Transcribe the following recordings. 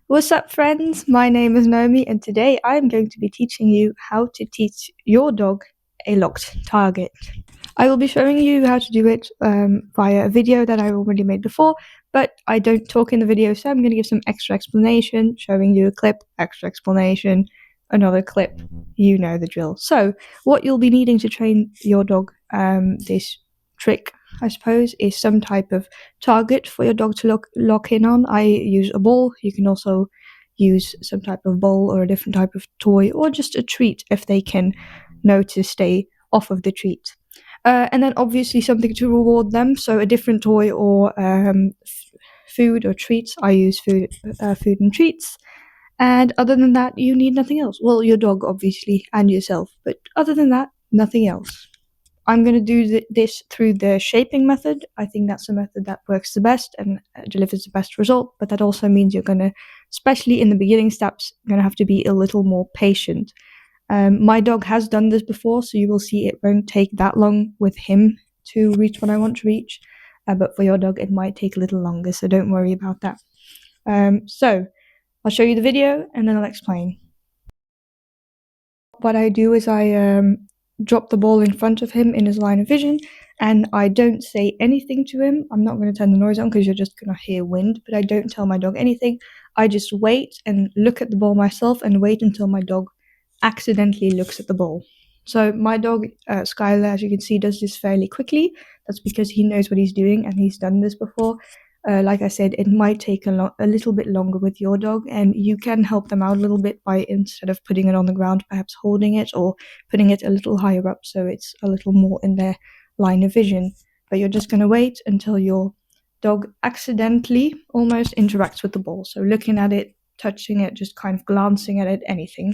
What's up, friends? My name is Naomi, and today I'm going to be teaching you how to teach your dog a locked target. I will be showing you how to do it via a video that I already made before, but I don't talk in the video, so I'm going to give some extra explanation, showing you a clip, extra explanation, another clip. You know the drill. So, what you'll be needing to train your dog this trick, I suppose, is some type of target for your dog to lock in on. I use a ball. You can also use some type of ball or a different type of toy, or just a treat if they can know to stay off of the treat. And then obviously something to reward them, so a different toy or food or treats. I use food and treats. And other than that, you need nothing else. Well, your dog, obviously, and yourself. But other than that, nothing else. I'm going to do this through the shaping method. I think that's the method that works the best and delivers the best result. But that also means you're going to, especially in the beginning steps, going to have to be a little more patient. My dog has done this before, so you will see it won't take that long with him to reach what I want to reach. But for your dog, it might take a little longer, so don't worry about that. So I'll show you the video and then I'll explain. What I do is I drop the ball in front of him in his line of vision, and I don't say anything to him. I'm not going to turn the noise on because you're just going to hear wind, but I don't tell my dog anything. I just wait and look at the ball myself and wait until my dog accidentally looks at the ball. So my dog, Skyler, as you can see, does this fairly quickly. That's because he knows what he's doing and he's done this before. Like I said, it might take a little bit longer with your dog, and you can help them out a little bit by, instead of putting it on the ground, perhaps holding it or putting it a little higher up so it's a little more in their line of vision. But you're just going to wait until your dog accidentally almost interacts with the ball. So looking at it, touching it, just kind of glancing at it, anything.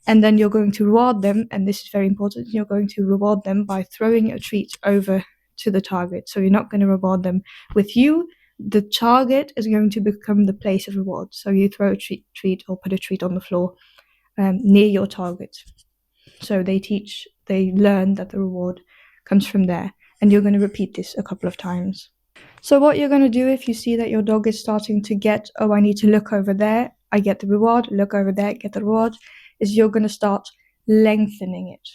And then you're going to reward them, and this is very important, you're going to reward them by throwing a treat over to the target. So you're not going to reward them with you. The target is going to become the place of reward. So you throw a treat or put a treat on the floor near your target. So they learn that the reward comes from there. And you're going to repeat this a couple of times. So what you're going to do if you see that your dog is starting to get, oh, I need to look over there, I get the reward, look over there, get the reward, is you're going to start lengthening it.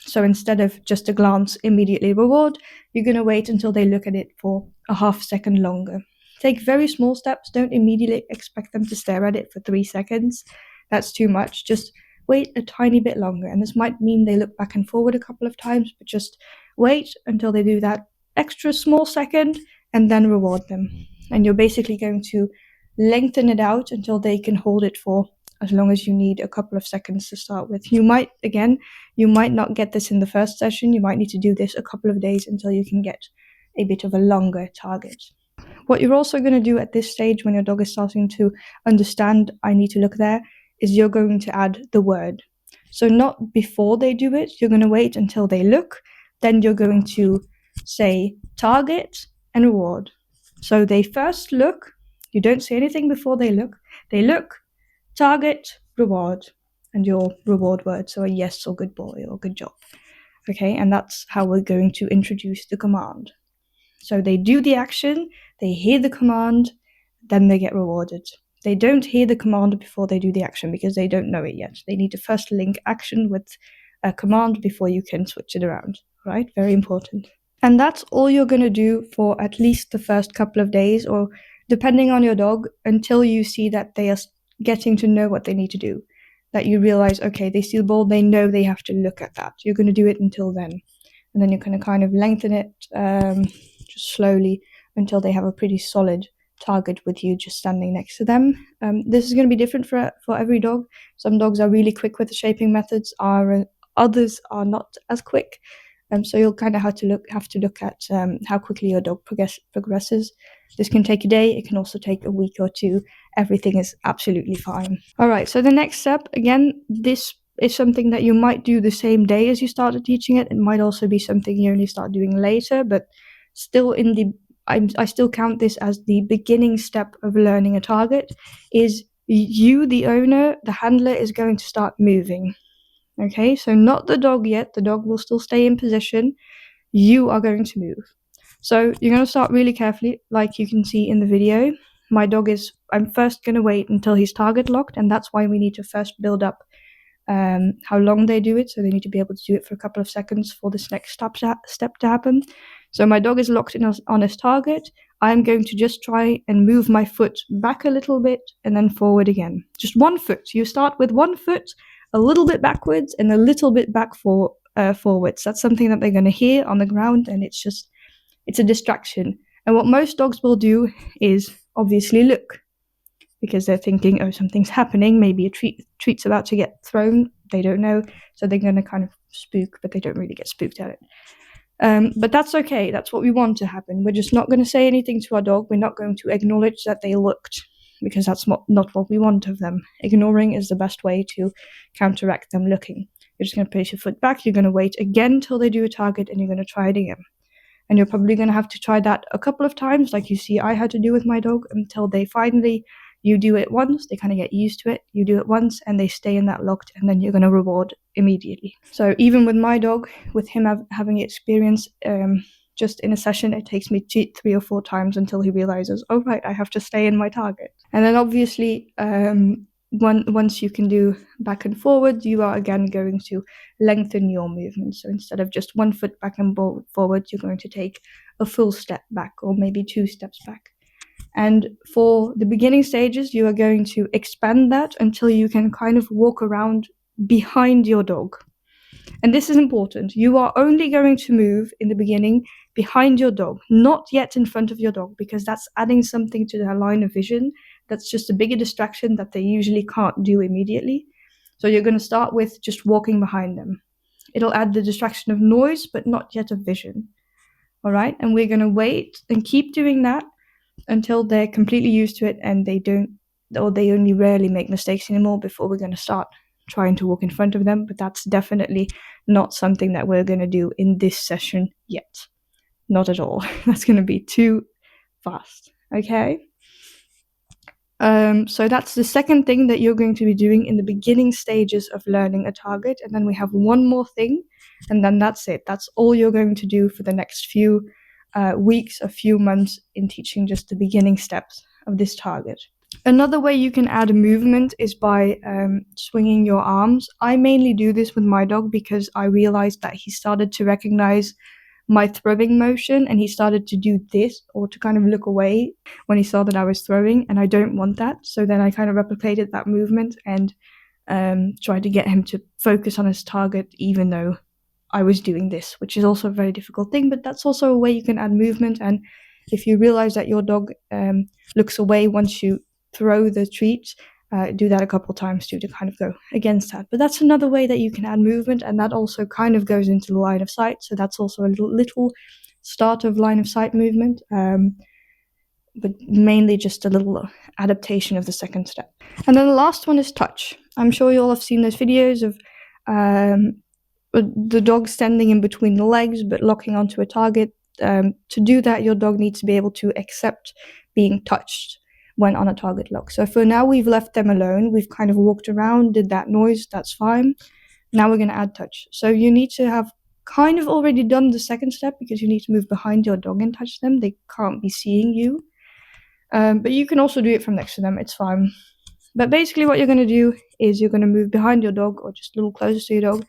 So instead of just a glance, immediately reward, you're going to wait until they look at it for a half second longer. Take very small steps. Don't immediately expect them to stare at it for 3 seconds. That's too much. Just wait a tiny bit longer. And this might mean they look back and forward a couple of times, but just wait until they do that extra small second and then reward them. And you're basically going to lengthen it out until they can hold it for as long as you need, a couple of seconds to start with. You might not get this in the first session. You might need to do this a couple of days until you can get a bit of a longer target. What you're also going to do at this stage, when your dog is starting to understand, I need to look there, is you're going to add the word. So not before they do it, you're going to wait until they look, then you're going to say target and reward. So they first look, you don't say anything before they look, target, reward, and your reward word, so a yes or good boy or good job. Okay, and that's how we're going to introduce the command. So they do the action, they hear the command, then they get rewarded. They don't hear the command before they do the action because they don't know it yet. They need to first link action with a command before you can switch it around, right? Very important. And that's all you're going to do for at least the first couple of days, or depending on your dog, until you see that they are getting to know what they need to do. That you realize, okay, they see the ball, they know they have to look at that. You're going to do it until then. And then you're going to kind of lengthen it just slowly until they have a pretty solid target with you just standing next to them. This is going to be different for every dog. Some dogs are really quick with the shaping methods, others are not as quick. So you'll kind of have to look at how quickly your dog progresses. This can take a day. It can also take a week or two. Everything is absolutely fine. All right, so the next step, again, this is something that you might do the same day as you started teaching it. It might also be something you only start doing later, but still I still count this as the beginning step of learning a target, is you, the owner, the handler, is going to start moving. Okay, so not the dog yet. The dog will still stay in position. You are going to move. So you're going to start really carefully, like you can see in the video. I'm first going to wait until he's target locked, and that's why we need to first build up how long they do it. So they need to be able to do it for a couple of seconds for this next step to happen. So my dog is locked in on his target. I'm going to just try and move my foot back a little bit and then forward again. Just 1 foot. You start with 1 foot, a little bit backwards and a little bit back forwards. That's something that they're going to hear on the ground, and it's a distraction. And what most dogs will do is obviously look, because they're thinking, oh, something's happening. Maybe a treat's about to get thrown. They don't know. So they're going to kind of spook, but they don't really get spooked at it. But that's okay. That's what we want to happen. We're just not going to say anything to our dog. We're not going to acknowledge that they looked, because that's not what we want of them. Ignoring is the best way to counteract them looking. You're just going to place your foot back. You're going to wait again till they do a target, and you're going to try it again. And you're probably going to have to try that a couple of times, like you see I had to do with my dog, until they finally, you do it once, they kind of get used to it. You do it once and they stay in that locked, and then you're going to reward immediately. So even with my dog, with him having experience, just in a session, it takes me 3 or 4 times until he realizes, oh, right, I have to stay in my target. And then obviously, once you can do back and forward, you are again going to lengthen your movement. So instead of just 1 foot back and forward, you're going to take a full step back, or maybe 2 steps back. And for the beginning stages, you are going to expand that until you can kind of walk around behind your dog. And this is important. You are only going to move in the beginning behind your dog, not yet in front of your dog, because that's adding something to their line of vision. That's just a bigger distraction that they usually can't do immediately. So you're going to start with just walking behind them. It'll add the distraction of noise, but not yet of vision. All right. And we're going to wait and keep doing that until they're completely used to it and they only rarely make mistakes anymore before we're going to start trying to walk in front of them. But that's definitely not something that we're going to do in this session yet. Not at all. That's going to be too fast. Okay. So that's the second thing that you're going to be doing in the beginning stages of learning a target. And then we have one more thing, and then that's it. That's all you're going to do for the next few weeks, a few months in teaching just the beginning steps of this target. Another way you can add a movement is by swinging your arms. I mainly do this with my dog because I realized that he started to recognize my throwing motion, and he started to do this, or to kind of look away when he saw that I was throwing, and I don't want that. So then I kind of replicated that movement and tried to get him to focus on his target, even though I was doing this, which is also a very difficult thing, but that's also a way you can add movement. And if you realize that your dog looks away once you throw the treat, do that a couple times too, to kind of go against that. But that's another way that you can add movement, and that also kind of goes into the line of sight. So that's also a little start of line of sight movement, but mainly just a little adaptation of the second step. And then the last one is touch. I'm sure you all have seen those videos of the dog standing in between the legs but locking onto a target. To do that, your dog needs to be able to accept being touched when on a target lock. So for now, we've left them alone. We've kind of walked around, did that noise, that's fine. Now we're going to add touch. So you need to have kind of already done the second step, because you need to move behind your dog and touch them. They can't be seeing you. But you can also do it from next to them, it's fine. But basically what you're going to do is you're going to move behind your dog, or just a little closer to your dog,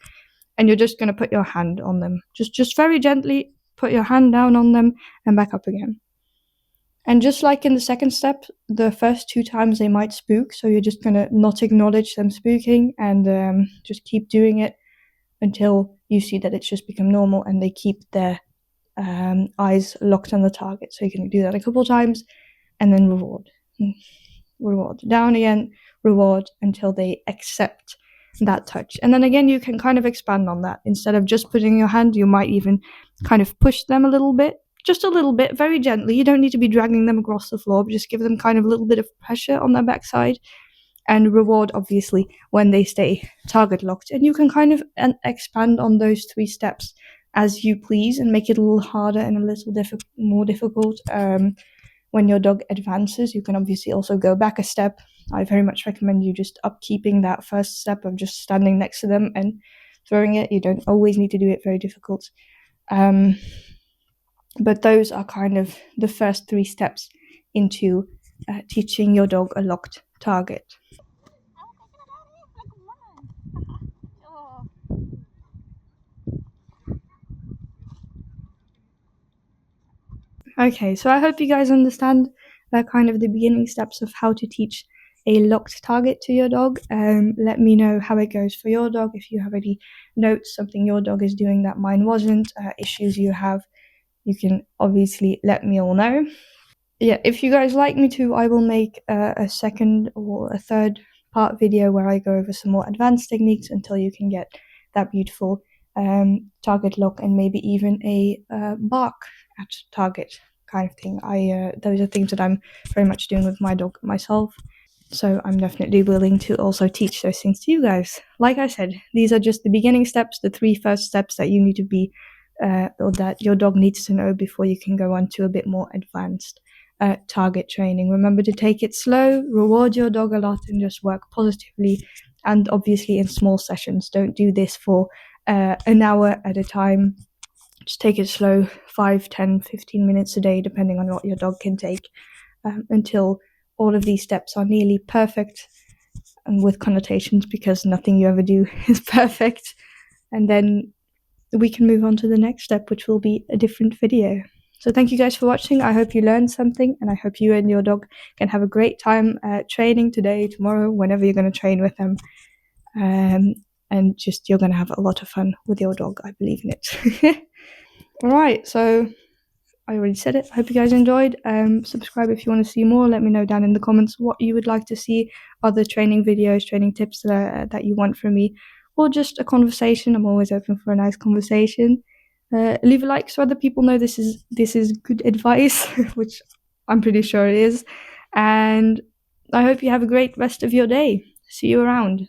and you're just going to put your hand on them. Just very gently put your hand down on them and back up again. And just like in the second step, the first 2 times they might spook, so you're just going to not acknowledge them spooking, and just keep doing it until you see that it's just become normal and they keep their eyes locked on the target. So you can do that a couple of times, and then reward, down again, reward, until they accept that touch. And then again, you can kind of expand on that. Instead of just putting your hand, you might even kind of push them a little bit, just a little bit, very gently. You don't need to be dragging them across the floor, but just give them kind of a little bit of pressure on their backside, and reward, obviously, when they stay target locked. And you can kind of expand on those 3 steps as you please, and make it a little harder and a little more difficult. When your dog advances, you can obviously also go back a step. I very much recommend you just upkeeping that first step of just standing next to them and throwing it. You don't always need to do it very difficult. But those are kind of the first 3 steps into teaching your dog a locked target. Okay, so I hope you guys understand kind of the beginning steps of how to teach a locked target to your dog. Let me know how it goes for your dog. If you have any notes, something your dog is doing that mine wasn't, issues you have, you can obviously let me all know. Yeah, if you guys like me to, I will make a second or a third part video where I go over some more advanced techniques until you can get that beautiful target lock and maybe even a bark at target kind of thing. Those are things that I'm very much doing with my dog myself. So I'm definitely willing to also teach those things to you guys. Like I said, these are just the beginning steps, the 3 first steps that you need to be, or that your dog needs to know before you can go on to a bit more advanced target training. Remember to take it slow, reward your dog a lot, and just work positively. And obviously in small sessions. Don't do this for an hour at a time. Just take it slow, 5, 10, 15 minutes a day, depending on what your dog can take, until all of these steps are nearly perfect, and with connotations because nothing you ever do is perfect. And then we can move on to the next step, which will be a different video. So thank you guys for watching. I hope you learned something, and I hope you and your dog can have a great time training today, tomorrow, whenever you're going to train with them. And just you're going to have a lot of fun with your dog. I believe in it. All right, so I already said it. I hope you guys enjoyed. Subscribe if you want to see more. Let me know down in the comments what you would like to see, other training videos, training tips that you want from me, or just a conversation. I'm always open for a nice conversation. Leave a like so other people know this is good advice, which I'm pretty sure it is. And I hope you have a great rest of your day. See you around.